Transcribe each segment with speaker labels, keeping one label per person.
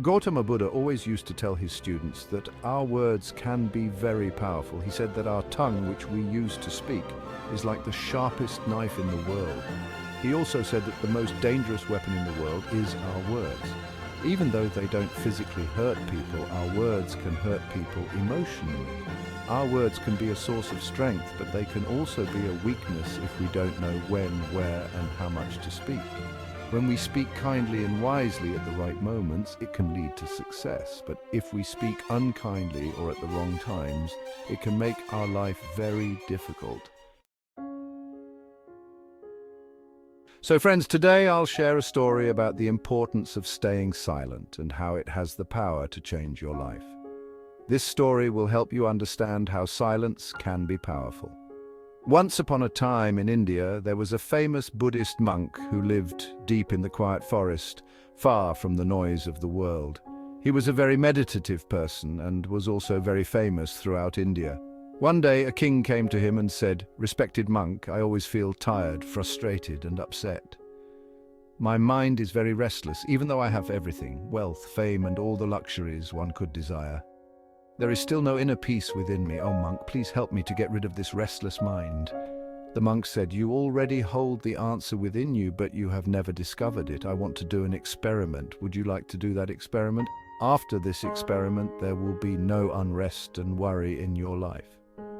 Speaker 1: Gautama Buddha always used to tell his students that our words can be very powerful. He said that our tongue, which we use to speak, is like the sharpest knife in the world. He also said that the most dangerous weapon in the world is our words. Even though they don't physically hurt people, our words can hurt people emotionally. Our words can be a source of strength, but they can also be a weakness if we don't know when, where, and how much to speak. When we speak kindly and wisely at the right moments, it can lead to success. But if we speak unkindly or at the wrong times, it can make our life very difficult. So friends, today I'll share a story about the importance of staying silent and how it has the power to change your life. This story will help you understand how silence can be powerful. Once upon a time in India, there was a famous Buddhist monk who lived deep in the quiet forest, far from the noise of the world. He was a very meditative person and was also very famous throughout India. One day, a king came to him and said, "Respected monk, I always feel tired, frustrated, and upset. My mind is very restless, even though I have everything, wealth, fame, and all the luxuries one could desire. There is still no inner peace within me. Oh monk, please help me to get rid of this restless mind." The monk said, "You already hold the answer within you, but you have never discovered it. I want to do an experiment. Would you like to do that experiment? After this experiment, there will be no unrest and worry in your life."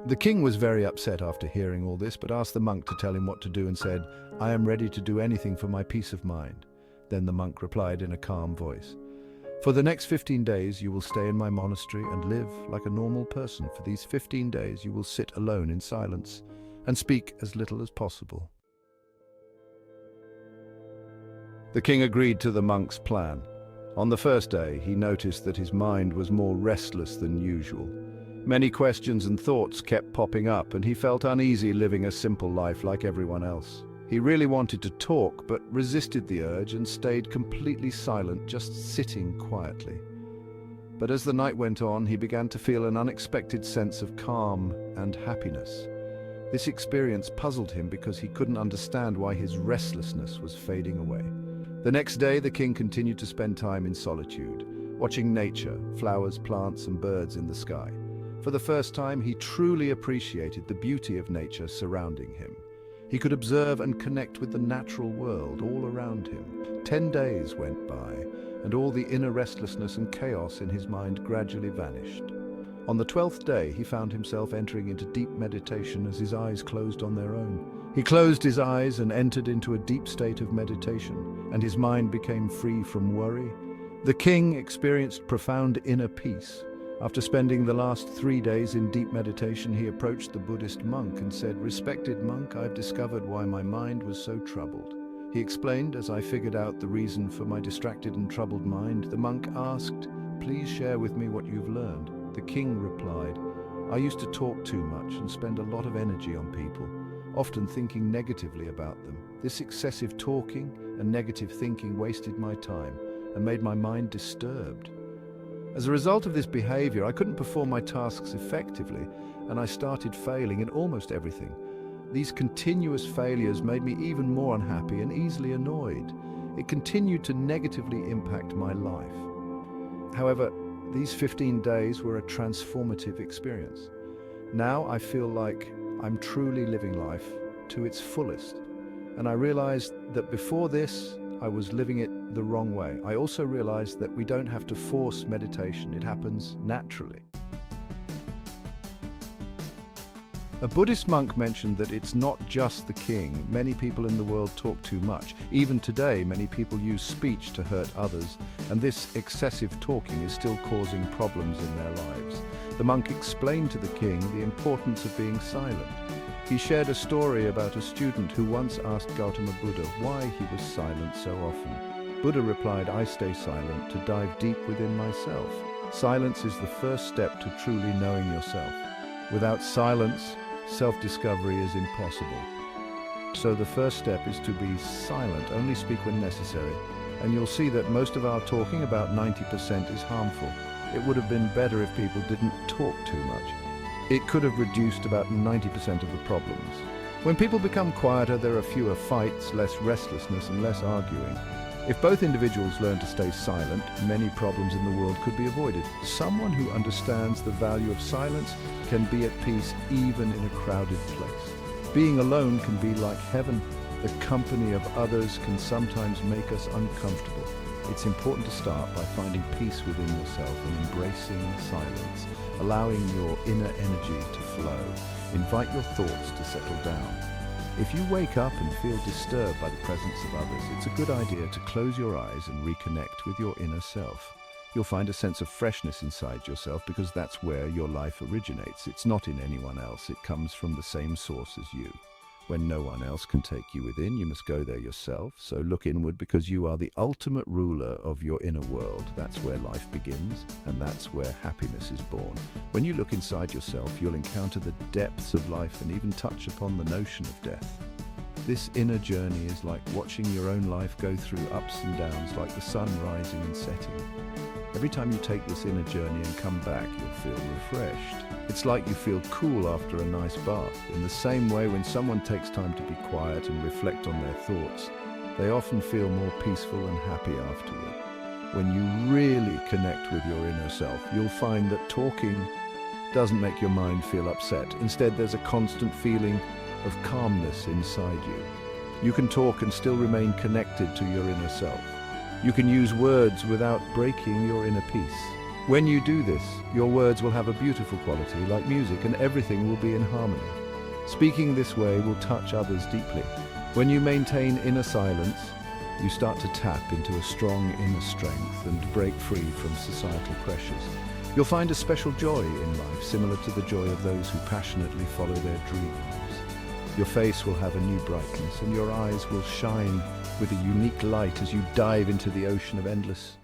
Speaker 1: The king was very upset after hearing all this, but asked the monk to tell him what to do and said, "I am ready to do anything for my peace of mind." Then the monk replied in a calm voice, "For the next 15 days, you will stay in my monastery and live like a normal person. For these 15 days, you will sit alone in silence and speak as little as possible." The king agreed to the monk's plan. On the first day, he noticed that his mind was more restless than usual. Many questions and thoughts kept popping up, and he felt uneasy living a simple life like everyone else. He really wanted to talk, but resisted the urge and stayed completely silent, just sitting quietly. But as the night went on, he began to feel an unexpected sense of calm and happiness. This experience puzzled him because he couldn't understand why his restlessness was fading away. The next day, the king continued to spend time in solitude, watching nature, flowers, plants, and birds in the sky. For the first time, he truly appreciated the beauty of nature surrounding him. He could observe and connect with the natural world all around him. 10 days went by, and all the inner restlessness and chaos in his mind gradually vanished. On the 12th day, he found himself entering into deep meditation as his eyes closed on their own. He closed his eyes and entered into a deep state of meditation, and his mind became free from worry. The king experienced profound inner peace. After spending the last 3 days in deep meditation, he approached the Buddhist monk and said, "Respected monk, I've discovered why my mind was so troubled." He explained, "As I figured out the reason for my distracted and troubled mind." The monk asked, "Please share with me what you've learned." The king replied, "I used to talk too much and spend a lot of energy on people, often thinking negatively about them. This excessive talking and negative thinking wasted my time and made my mind disturbed. As a result of this behavior, I couldn't perform my tasks effectively, and I started failing in almost everything. These continuous failures made me even more unhappy and easily annoyed. It continued to negatively impact my life. However, these 15 days were a transformative experience. Now I feel like I'm truly living life to its fullest, and I realized that before this, I was living it the wrong way. I also realized that we don't have to force meditation. It happens naturally. A Buddhist monk mentioned that it's not just the king. Many people in the world talk too much. Even today, many people use speech to hurt others, and this excessive talking is still causing problems in their lives. The monk explained to the king the importance of being silent. He shared a story about a student who once asked Gautama Buddha why he was silent so often. Buddha replied, "I stay silent to dive deep within myself. Silence is the first step to truly knowing yourself. Without silence, self-discovery is impossible. So the first step is to be silent, only speak when necessary. And you'll see that most of our talking, about 90%, is harmful. It would have been better if people didn't talk too much. It could have reduced about 90% of the problems. When people become quieter, there are fewer fights, less restlessness, and less arguing. If both individuals learn to stay silent, many problems in the world could be avoided. Someone who understands the value of silence can be at peace even in a crowded place. Being alone can be like heaven. The company of others can sometimes make us uncomfortable. It's important to start by finding peace within yourself and embracing silence, allowing your inner energy to flow. Invite your thoughts to settle down. If you wake up and feel disturbed by the presence of others, it's a good idea to close your eyes and reconnect with your inner self. You'll find a sense of freshness inside yourself because that's where your life originates. It's not in anyone else. It comes from the same source as you. When no one else can take you within, you must go there yourself. So look inward because you are the ultimate ruler of your inner world. That's where life begins, and that's where happiness is born. When you look inside yourself, you'll encounter the depths of life and even touch upon the notion of death. This inner journey is like watching your own life go through ups and downs, like the sun rising and setting. Every time you take this inner journey and come back, you'll feel refreshed. It's like you feel cool after a nice bath. In the same way, when someone takes time to be quiet and reflect on their thoughts, they often feel more peaceful and happy afterward. When you really connect with your inner self, you'll find that talking doesn't make your mind feel upset. Instead, there's a constant feeling of calmness inside you. You can talk and still remain connected to your inner self. You can use words without breaking your inner peace. When you do this, your words will have a beautiful quality, like music, and everything will be in harmony. Speaking this way will touch others deeply. When you maintain inner silence, you start to tap into a strong inner strength and break free from societal pressures. You'll find a special joy in life, similar to the joy of those who passionately follow their dreams. Your face will have a new brightness, and your eyes will shine with a unique light as you dive into the ocean of endless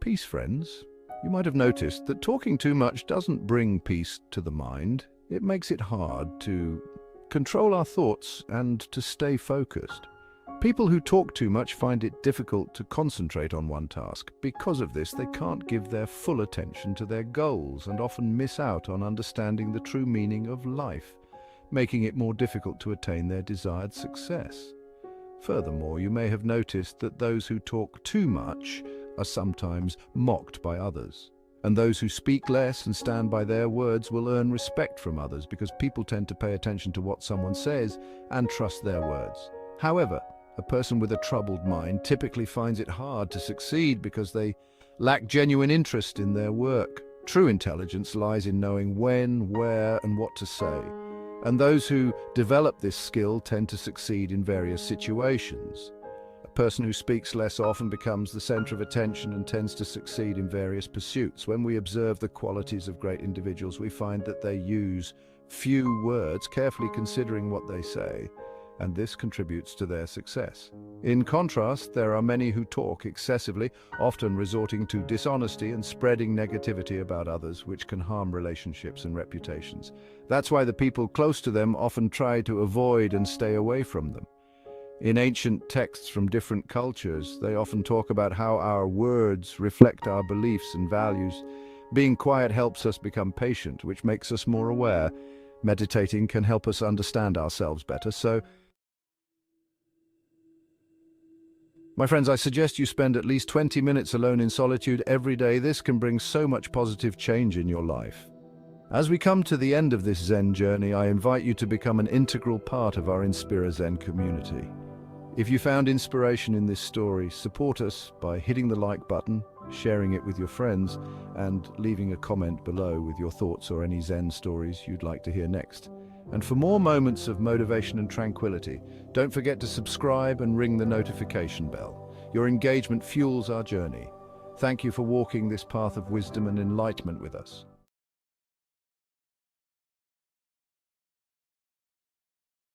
Speaker 1: peace. Friends, you might have noticed that talking too much doesn't bring peace to the mind. It makes it hard to control our thoughts and to stay focused. People who talk too much find it difficult to concentrate on one task. Because of this, they can't give their full attention to their goals and often miss out on understanding the true meaning of life, making it more difficult to attain their desired success. Furthermore, you may have noticed that those who talk too much are sometimes mocked by others. And those who speak less and stand by their words will earn respect from others because people tend to pay attention to what someone says and trust their words. However, a person with a troubled mind typically finds it hard to succeed because they lack genuine interest in their work. True intelligence lies in knowing when, where, and what to say. And those who develop this skill tend to succeed in various situations. A person who speaks less often becomes the center of attention and tends to succeed in various pursuits. When we observe the qualities of great individuals, we find that they use few words, carefully considering what they say, and this contributes to their success. In contrast, there are many who talk excessively, often resorting to dishonesty and spreading negativity about others, which can harm relationships and reputations. That's why the people close to them often try to avoid and stay away from them. In ancient texts from different cultures, they often talk about how our words reflect our beliefs and values. Being quiet helps us become patient, which makes us more aware. Meditating can help us understand ourselves better. So, my friends, I suggest you spend at least 20 minutes alone in solitude every day. This can bring so much positive change in your life. As we come to the end of this Zen journey, I invite you to become an integral part of our Inspira Zen community. If you found inspiration in this story, support us by hitting the like button, sharing it with your friends, and leaving a comment below with your thoughts or any Zen stories you'd like to hear next. And for more moments of motivation and tranquility, don't forget to subscribe and ring the notification bell. Your engagement fuels our journey. Thank you for walking this path of wisdom and enlightenment with us.